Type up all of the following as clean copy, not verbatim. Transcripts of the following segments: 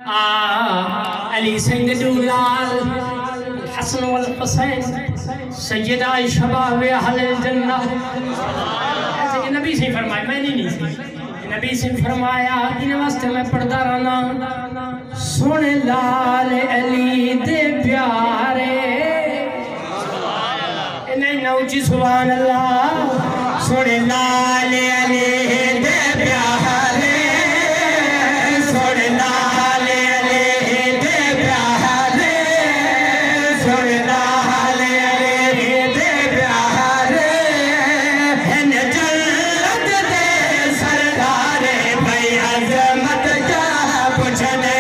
अली सिंह दुलाल हसन वल हुसैन सैयदा शबाब अहल जन्नह। ऐसे नबी से फरमाया, मैंने नहीं सी, नबी से फरमाया इन वास्ते मैं पढ़दा रहना सोने लाल अली दे प्यारे इन्हें नौची सुभान अल्लाह। सोने लाल अली दे प्यारे, सोने लाल अली दे प्यारे, सोने लाल अली दे प्यारे इन जन्नत दे सरदारे। भाई अज़मत क्या पूछने,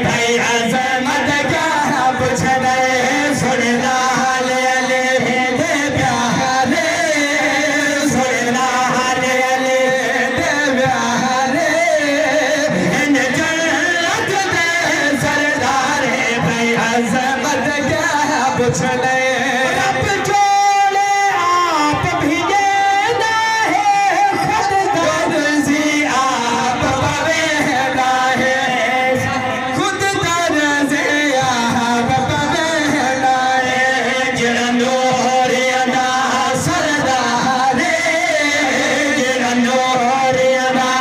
भाई अज़मत क्या पूछने। सोने लाल अली दे प्यारे, सोने लाल अली दे प्यारे इन जन्नत दे सरदारे। भाई अज़मत क्या पूछने। रब जोड़े आप भीगे ना है खुद दर्जी आप बवेला है, खुद दर्जी आप बवेला है। जड़ा नूर अदा सरदारे, जड़ा नूर अदा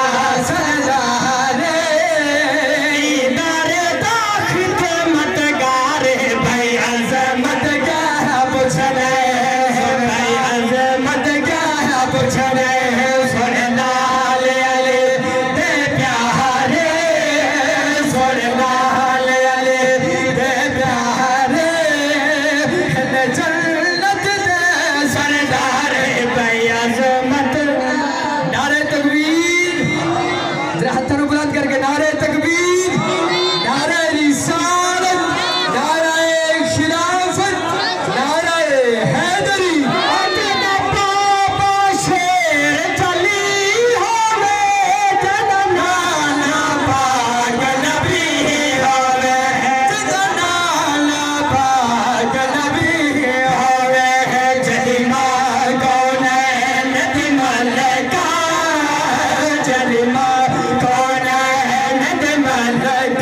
सरदारे इदारे दाखिल मत गारे। भाई अज़मत क्या पूछने, भाई अज़मत क्या पूछने। सोने लाल अली दे प्यारे, सोने लाल अली दे प्यारे इन जन्नत दे सरदारे। भाई अज़मत। नारे तकबीर, जरा हाथों बुलंद करके नारे तकबीर, नारे रिसालत, नारे खिलाफत, नारे हैदरी। अपना बाबा शेर चली होवे जना नाना पाक नबी होवे, जना नाना पाक नबी होवे। जलिमा कौनैन दी मलका, जलिमा कौनैन दी मलका